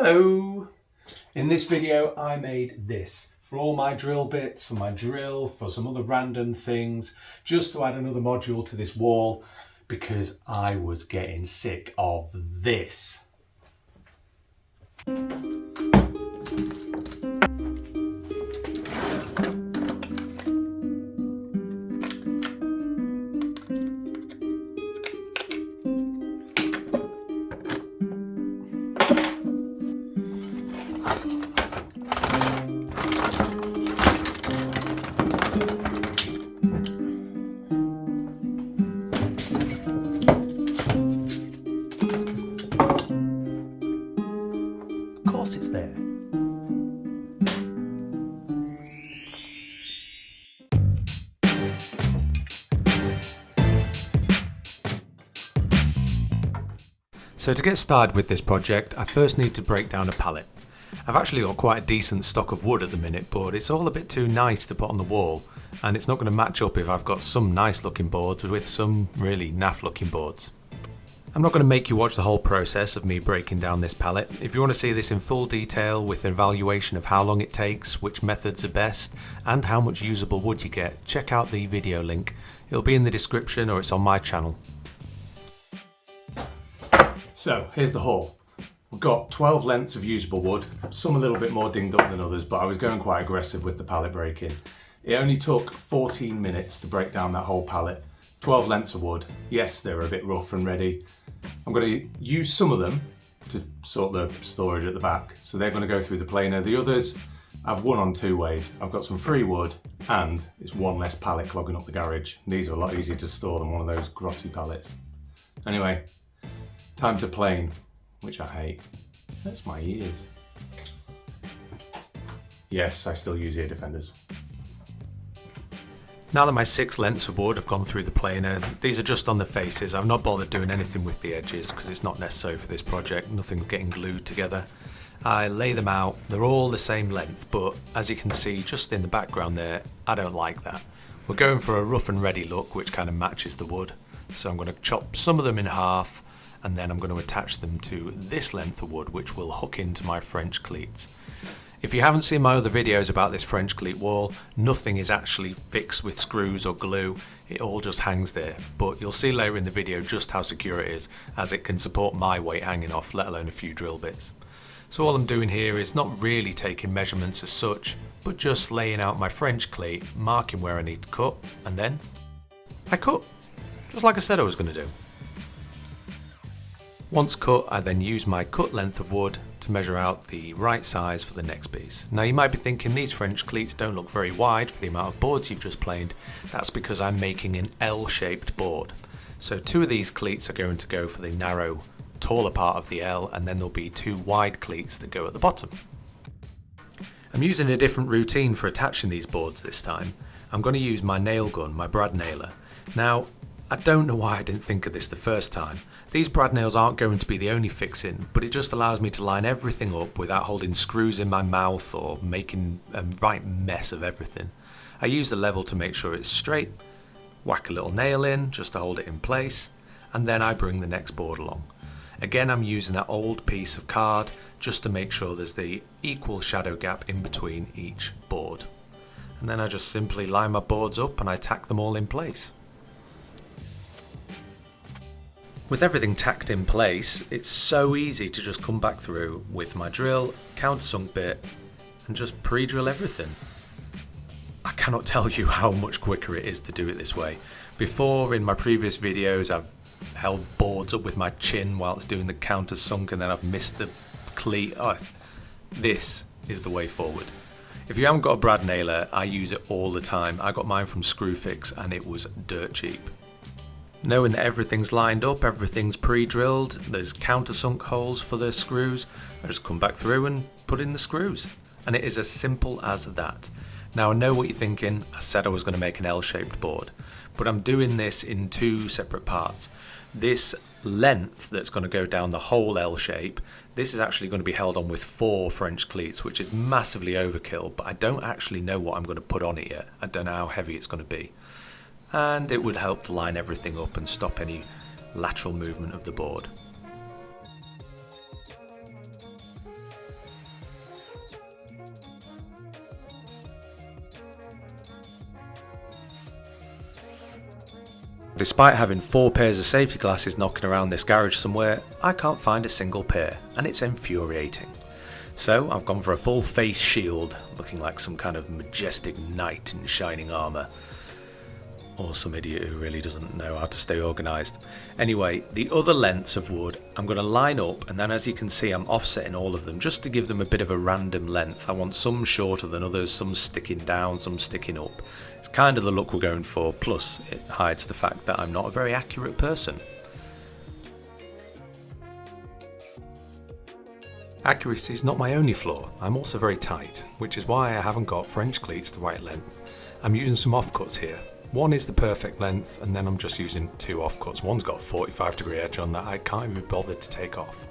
Hello! In this video I made this for all my drill bits, for my drill, for some other random things, just to add another module to this wall because I was getting sick of this. Of course it's there. So to get started with this project, I first need to break down a pallet. I've actually got quite a decent stock of wood at the minute, but it's all a bit too nice to put on the wall, and it's not going to match up if I've got some nice looking boards with some really naff looking boards. I'm not going to make you watch the whole process of me breaking down this pallet. If you want to see this in full detail with an evaluation of how long it takes, which methods are best, and how much usable wood you get, check out the video link. It'll be in the description or it's on my channel. So here's the haul. We've got 12 lengths of usable wood, some a little bit more dinged up than others, but I was going quite aggressive with the pallet breaking. It only took 14 minutes to break down that whole pallet. 12 lengths of wood. Yes, they're a bit rough and ready. I'm going to use some of them to sort the storage at the back. So they're going to go through the planer. The others, I've won on two ways. I've got some free wood and it's one less pallet clogging up the garage. These are a lot easier to store than one of those grotty pallets. Anyway, time to plane, which I hate. That's my ears. Yes, I still use ear defenders. Now that my 6 lengths of wood have gone through the planer, these are just on the faces. I've not bothered doing anything with the edges because it's not necessary for this project. Nothing's getting glued together. I lay them out. They're all the same length, but as you can see just in the background there, I don't like that. We're going for a rough and ready look which kind of matches the wood. So I'm going to chop some of them in half and then I'm going to attach them to this length of wood which will hook into my French cleats. If you haven't seen my other videos about this French cleat wall, nothing is actually fixed with screws or glue, it all just hangs there. But you'll see later in the video just how secure it is, as it can support my weight hanging off, let alone a few drill bits. So all I'm doing here is not really taking measurements as such, but just laying out my French cleat, marking where I need to cut, and then I cut, just like I said I was going to do. Once cut, I then use my cut length of wood to measure out the right size for the next piece. Now you might be thinking these French cleats don't look very wide for the amount of boards you've just planed. That's because I'm making an L-shaped board. So 2 of these cleats are going to go for the narrow, taller part of the L, and then there'll be 2 wide cleats that go at the bottom. I'm using a different routine for attaching these boards this time. I'm going to use my nail gun, my brad nailer. Now, I don't know why I didn't think of this the first time. These brad nails aren't going to be the only fixing, but it just allows me to line everything up without holding screws in my mouth or making a right mess of everything. I use the level to make sure it's straight, whack a little nail in just to hold it in place, and then I bring the next board along. Again, I'm using that old piece of card just to make sure there's the equal shadow gap in between each board. And then I just simply line my boards up and I tack them all in place. With everything tacked in place, it's so easy to just come back through with my drill, countersunk bit, and just pre-drill everything. I cannot tell you how much quicker it is to do it this way. Before, in my previous videos, I've held boards up with my chin whilst doing the countersunk and then I've missed the cleat. Oh, this is the way forward. If you haven't got a brad nailer, I use it all the time. I got mine from Screwfix and it was dirt cheap. Knowing that everything's lined up, everything's pre-drilled, there's countersunk holes for the screws, I just come back through and put in the screws. And it is as simple as that. Now I know what you're thinking, I said I was going to make an L-shaped board, but I'm doing this in 2 separate parts. This length that's going to go down the whole L shape, this is actually going to be held on with 4 French cleats, which is massively overkill, but I don't actually know what I'm going to put on it yet. I don't know how heavy it's going to be. And it would help to line everything up and stop any lateral movement of the board. Despite having 4 pairs of safety glasses knocking around this garage somewhere, I can't find a single pair, and it's infuriating. So I've gone for a full face shield, looking like some kind of majestic knight in shining armour. Or some idiot who really doesn't know how to stay organised. Anyway, the other lengths of wood I'm going to line up, and then as you can see I'm offsetting all of them just to give them a bit of a random length. I want some shorter than others, some sticking down, some sticking up. It's kind of the look we're going for, plus it hides the fact that I'm not a very accurate person. Accuracy is not my only flaw, I'm also very tight, which is why I haven't got French cleats the right length. I'm using some offcuts here. One is the perfect length, and then I'm just using 2 offcuts. One's got a 45-degree edge on that I can't even be bothered to take off.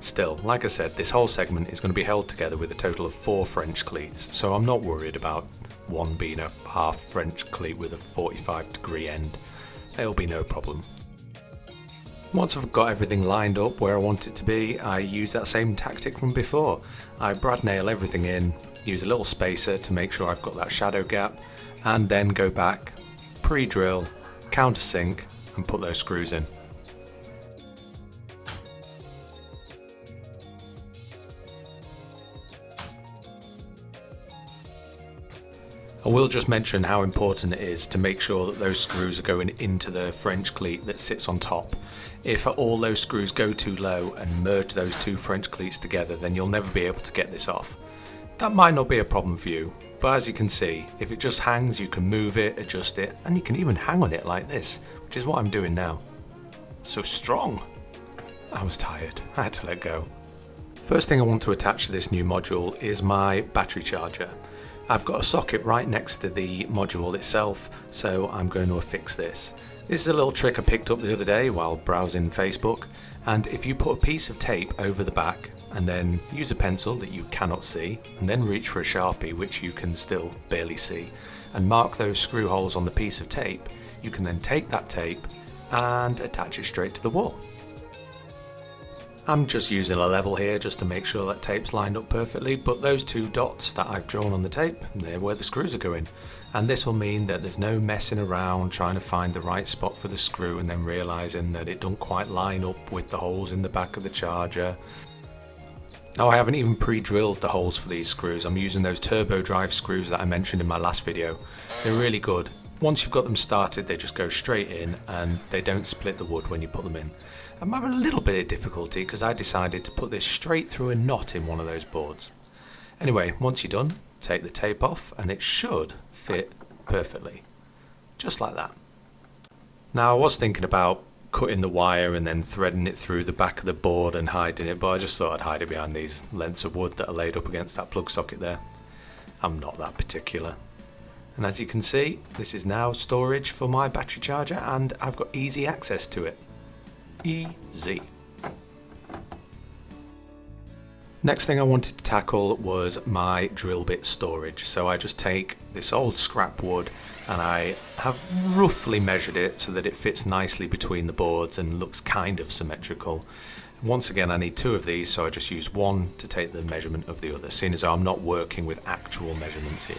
Still, like I said, this whole segment is going to be held together with a total of 4 French cleats, so I'm not worried about one being a half French cleat with a 45-degree end. It'll be no problem. Once I've got everything lined up where I want it to be, I use that same tactic from before. I brad nail everything in, use a little spacer to make sure I've got that shadow gap, and then go back, pre-drill, countersink, and put those screws in. I will just mention how important it is to make sure that those screws are going into the French cleat that sits on top. If all those screws go too low and merge those 2 French cleats together, then you'll never be able to get this off. That might not be a problem for you, but as you can see, if it just hangs, you can move it, adjust it, and you can even hang on it like this, which is what I'm doing now. So strong! I was tired, I had to let go. First thing I want to attach to this new module is my battery charger. I've got a socket right next to the module itself, so I'm going to affix this. This is a little trick I picked up the other day while browsing Facebook, and if you put a piece of tape over the back and then use a pencil that you cannot see, and then reach for a Sharpie which you can still barely see, and mark those screw holes on the piece of tape, you can then take that tape and attach it straight to the wall. I'm just using a level here just to make sure that tape's lined up perfectly, but those 2 dots that I've drawn on the tape, they're where the screws are going. And this will mean that there's no messing around trying to find the right spot for the screw and then realising that it don't quite line up with the holes in the back of the charger. Now I haven't even pre-drilled the holes for these screws. I'm using those turbo drive screws that I mentioned in my last video. They're really good. Once you've got them started, they just go straight in and they don't split the wood when you put them in. I'm having a little bit of difficulty because I decided to put this straight through a knot in one of those boards. Anyway, once you're done, take the tape off and it should fit perfectly. Just like that. Now I was thinking about cutting the wire and then threading it through the back of the board and hiding it, but I just thought I'd hide it behind these lengths of wood that are laid up against that plug socket there. I'm not that particular. And as you can see, this is now storage for my battery charger and I've got easy access to it. Easy. Next thing I wanted to tackle was my drill bit storage. So I just take this old scrap wood and I have roughly measured it so that it fits nicely between the boards and looks kind of symmetrical. Once again, I need 2 of these, so I just use one to take the measurement of the other, seeing as I'm not working with actual measurements here.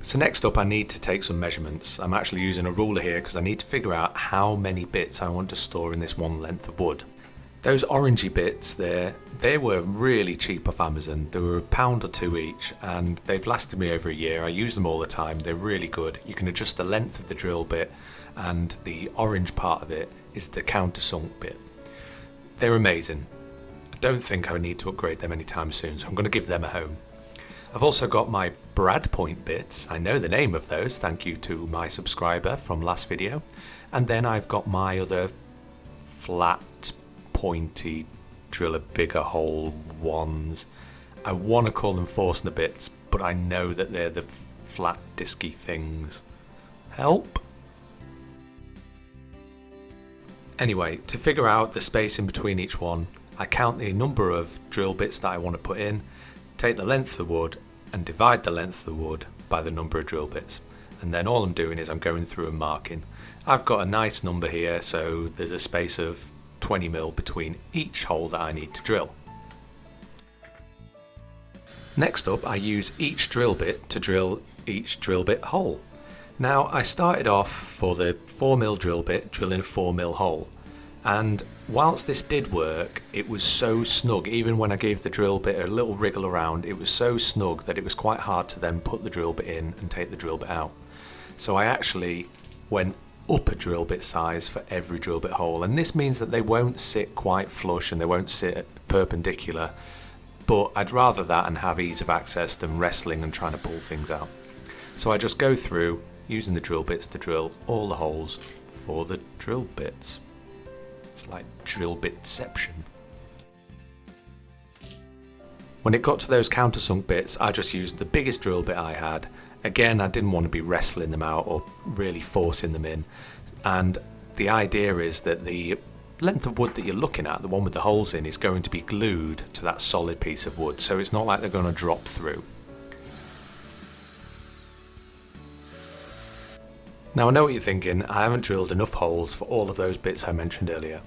So next up I need to take some measurements. I'm actually using a ruler here because I need to figure out how many bits I want to store in this one length of wood. Those orangey bits there, they were really cheap off Amazon. They were £1 or £2 each and they've lasted me over a year. I use them all the time, they're really good. You can adjust the length of the drill bit and the orange part of it is the countersunk bit. They're amazing. I don't think I need to upgrade them anytime soon, so I'm going to give them a home. I've also got my brad point bits. I know the name of those, thank you to my subscriber from last video. And then I've got my other flat, pointy, drill a bigger hole ones. I want to call them Forstner bits, but I know that they're the flat, disky things. Help? Anyway, to figure out the space in between each one, I count the number of drill bits that I want to put in, take the length of the wood and divide the length of the wood by the number of drill bits, and then all I'm doing is I'm going through and marking. I've got a nice number here, so there's a space of 20mm between each hole that I need to drill. Next up, I use each drill bit to drill each drill bit hole. Now, I started off for the 4mm drill bit drilling a 4mm hole, and whilst this did work, it was so snug. Even when I gave the drill bit a little wriggle around, it was so snug that it was quite hard to then put the drill bit in and take the drill bit out. So I actually went up a drill bit size for every drill bit hole, and this means that they won't sit quite flush and they won't sit perpendicular, but I'd rather that and have ease of access than wrestling and trying to pull things out. So I just go through using the drill bits to drill all the holes for the drill bits. It's like drill bitception. When it got to those countersunk bits, I just used the biggest drill bit I had. Again, I didn't want to be wrestling them out or really forcing them in. And the idea is that the length of wood that you're looking at, the one with the holes in, is going to be glued to that solid piece of wood, so it's not like they're going to drop through. Now I know what you're thinking, I haven't drilled enough holes for all of those bits I mentioned earlier.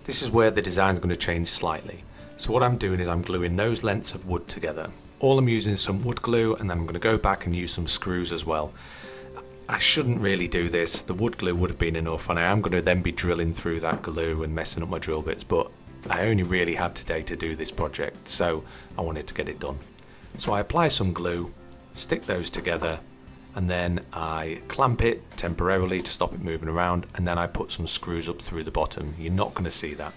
This is where the design is going to change slightly. So what I'm doing is I'm gluing those lengths of wood together. All I'm using is some wood glue, and then I'm going to go back and use some screws as well. I shouldn't really do this, the wood glue would have been enough, and I am going to then be drilling through that glue and messing up my drill bits, but I only really had today to do this project, so I wanted to get it done. So I apply some glue, stick those together, and then I clamp it temporarily to stop it moving around, and then I put some screws up through the bottom. You're not going to see that.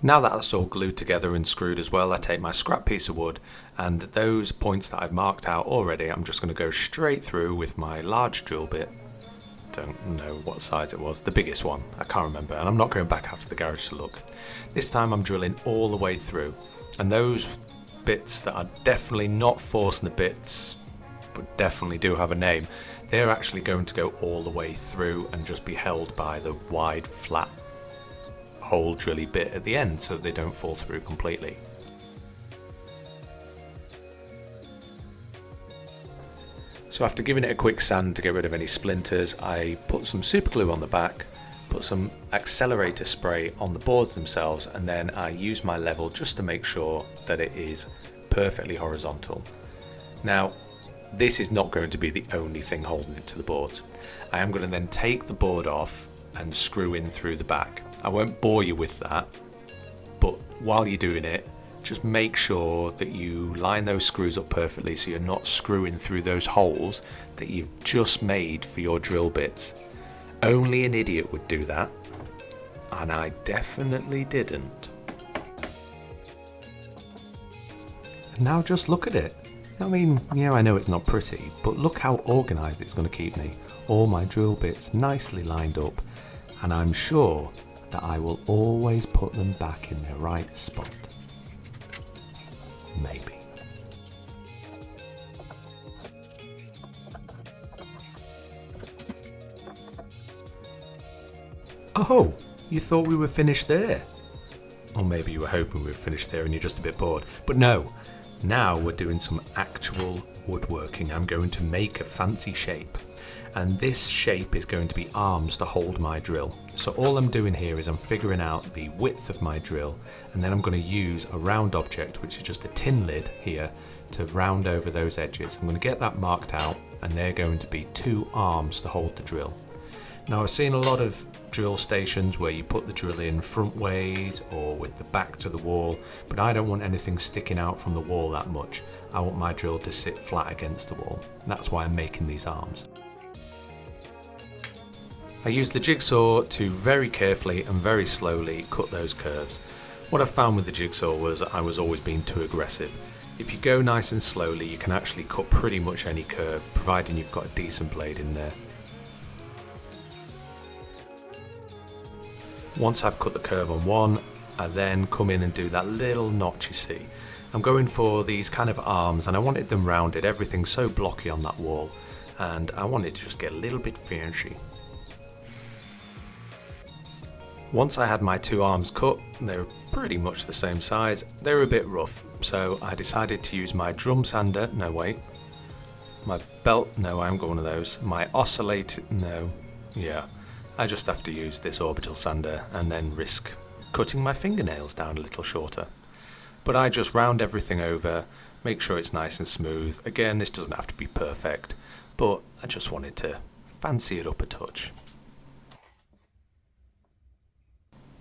Now that that's all glued together and screwed as well, I take my scrap piece of wood, and those points that I've marked out already, I'm just going to go straight through with my large drill bit. Don't know what size it was, the biggest one, I can't remember, and I'm not going back out to the garage to look. This time I'm drilling all the way through, and those bits that are definitely not forcing the bits, but definitely do have a name, they're actually going to go all the way through and just be held by the wide flat hole drilly bit at the end so that they don't fall through completely. So after giving it a quick sand to get rid of any splinters, I put some super glue on the back, put some accelerator spray on the boards themselves, and then I use my level just to make sure that it is perfectly horizontal. Now, this is not going to be the only thing holding it to the boards. I am going to then take the board off and screw in through the back. I won't bore you with that, but while you're doing it, just make sure that you line those screws up perfectly so you're not screwing through those holes that you've just made for your drill bits. Only an idiot would do that, and I definitely didn't. And now just look at it. I mean, yeah, I know it's not pretty, but look how organised it's going to keep me. All my drill bits nicely lined up, and I'm sure that I will always put them back in their right spot. Maybe. Oh, you thought we were finished there? Or maybe you were hoping we were finished there and you're just a bit bored. But no, now we're doing some actual woodworking. I'm going to make a fancy shape. And this shape is going to be arms to hold my drill. So all I'm doing here is I'm figuring out the width of my drill, and then I'm going to use a round object, which is just a tin lid here, to round over those edges. I'm going to get that marked out, and they're going to be 2 arms to hold the drill. Now I've seen a lot of drill stations where you put the drill in front ways or with the back to the wall, but I don't want anything sticking out from the wall that much. I want my drill to sit flat against the wall. That's why I'm making these arms. I use the jigsaw to very carefully and very slowly cut those curves. What I found with the jigsaw was I was always being too aggressive. If you go nice and slowly, you can actually cut pretty much any curve, providing you've got a decent blade in there. Once I've cut the curve on one, I then come in and do that little notch you see. I'm going for these kind of arms, and I wanted them rounded. Everything's so blocky on that wall, and I wanted to just get a little bit fancy. Once I had my 2 arms cut, they were pretty much the same size. They were a bit rough, so I decided to use my drum sander, no wait, my belt, no I haven't got one of those, my oscillator, no, yeah, I just have to use this orbital sander and then risk cutting my fingernails down a little shorter. But I just round everything over, make sure it's nice and smooth. Again, this doesn't have to be perfect, but I just wanted to fancy it up a touch.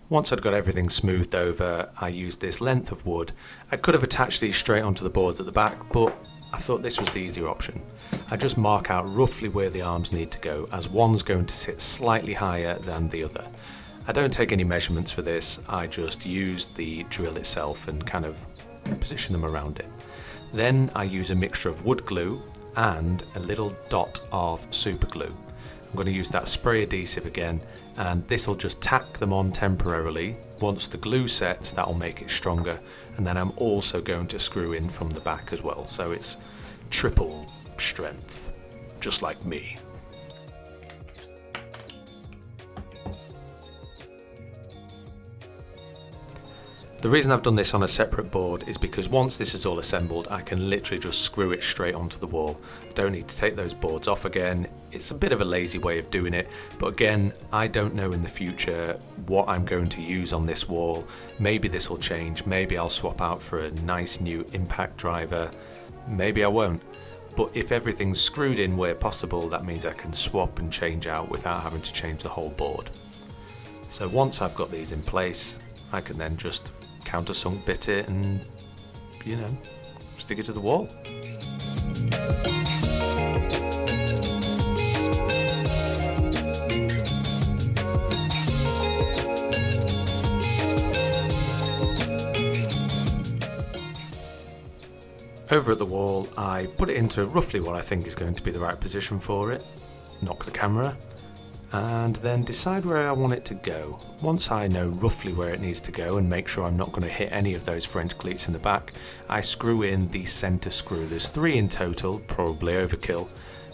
Once I'd got everything smoothed over, I used this length of wood. I could have attached these straight onto the boards at the back, but I thought this was the easier option. I just mark out roughly where the arms need to go, as one's going to sit slightly higher than the other. I don't take any measurements for this, I just use the drill itself and kind of position them around it. Then I use a mixture of wood glue and a little dot of super glue. I'm going to use that spray adhesive again, and this will just tack them on temporarily. Once the glue sets, that will make it stronger, and then I'm also going to screw in from the back as well, so it's triple strength, just like me. The reason I've done this on a separate board is because once this is all assembled, I can literally just screw it straight onto the wall. I don't need to take those boards off again. It's a bit of a lazy way of doing it, but again, I don't know in the future what I'm going to use on this wall. Maybe this will change, maybe I'll swap out for a nice new impact driver, maybe I won't. But if everything's screwed in where possible, that means I can swap and change out without having to change the whole board. So once I've got these in place, I can then just countersunk bit it and, you know, stick it to the wall. Over at the wall, I put it into roughly what I think is going to be the right position for it, knock the camera, and then decide where I want it to go. Once I know roughly where it needs to go and make sure I'm not going to hit any of those French cleats in the back, I screw in the centre screw. There's 3 in total, probably overkill,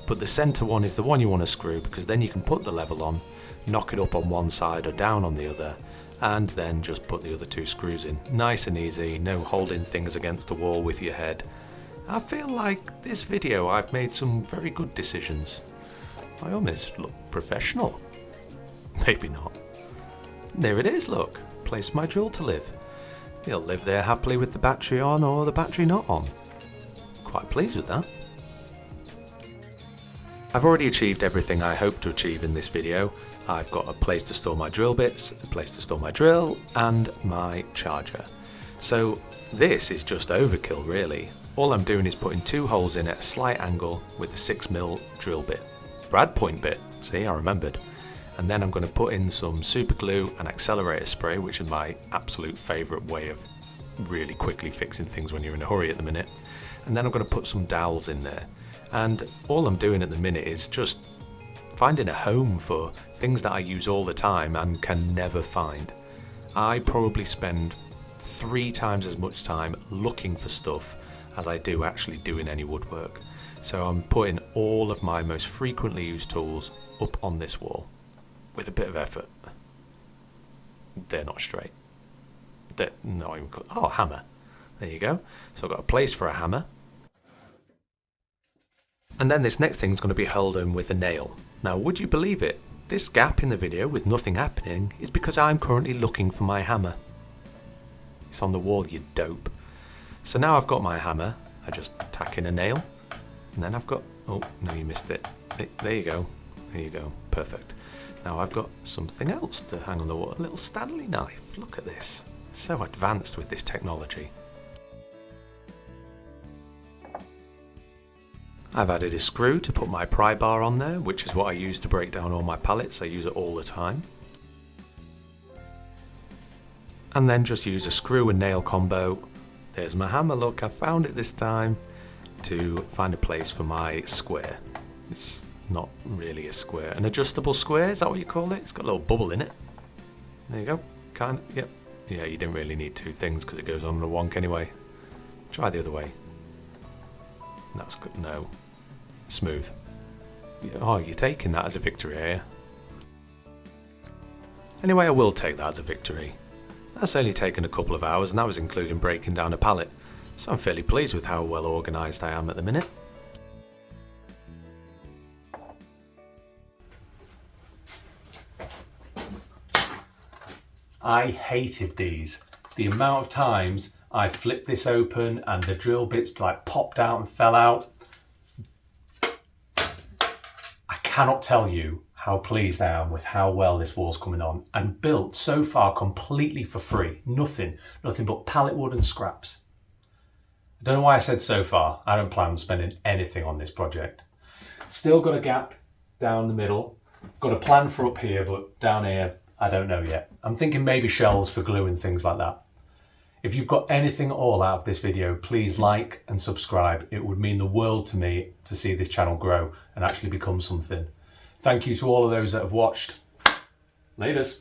but the centre one is the one you want to screw because then you can put the level on, knock it up on one side or down on the other, and then just put the other 2 screws in. Nice and easy, no holding things against the wall with your head. I feel like this video I've made some very good decisions. I almost look professional. Maybe not. There it is, look. Place my drill to live. It'll live there happily with the battery on or the battery not on. Quite pleased with that. I've already achieved everything I hoped to achieve in this video. I've got a place to store my drill bits, a place to store my drill, and my charger. So this is just overkill really. All I'm doing is putting 2 holes in at a slight angle with a 6mm drill bit. Brad point bit, see, I remembered. And then I'm going to put in some super glue and accelerator spray, which is my absolute favourite way of really quickly fixing things when you're in a hurry at the minute. And then I'm going to put some dowels in there. And all I'm doing at the minute is just finding a home for things that I use all the time and can never find. I probably spend 3 times as much time looking for stuff as I do actually doing any woodwork. So I'm putting all of my most frequently used tools up on this wall with a bit of effort. They're not straight. They're not even close. Oh, hammer. There you go. So I've got a place for a hammer. And then this next thing is going to be held in with a nail. Now, would you believe it? This gap in the video with nothing happening is because I'm currently looking for my hammer. It's on the wall, you dope. So now I've got my hammer. I just tack in a nail. And then I've got, oh, no, you missed it. There you go. There you go. Perfect. Now I've got something else to hang on the wall. A little Stanley knife. Look at this. So advanced with this technology. I've added a screw to put my pry bar on there, which is what I use to break down all my pallets. I use it all the time. And then just use a screw and nail combo. There's my hammer, look, I found it this time, to find a place for my square. It's not really a square. An adjustable square, is that what you call it? It's got a little bubble in it. There you go. Kind of, yep. Yeah, you didn't really need 2 things because it goes on a wonk anyway. Try the other way. That's good. No. Smooth. Oh, you're taking that as a victory, are you? Anyway, I will take that as a victory. That's only taken a couple of hours, and that was including breaking down a pallet. So I'm fairly pleased with how well organised I am at the minute. I hated these. The amount of times I flipped this open and the drill bits like popped out and fell out. I cannot tell you how pleased I am with how well this wall's coming on, and built so far completely for free. Nothing but pallet wood and scraps. I don't know why I said so far. I don't plan on spending anything on this project. Still got a gap down the middle. Got a plan for up here, but down here, I don't know yet. I'm thinking maybe shelves for glue and things like that. If you've got anything at all out of this video, please like and subscribe. It would mean the world to me to see this channel grow and actually become something. Thank you to all of those that have watched. Laters.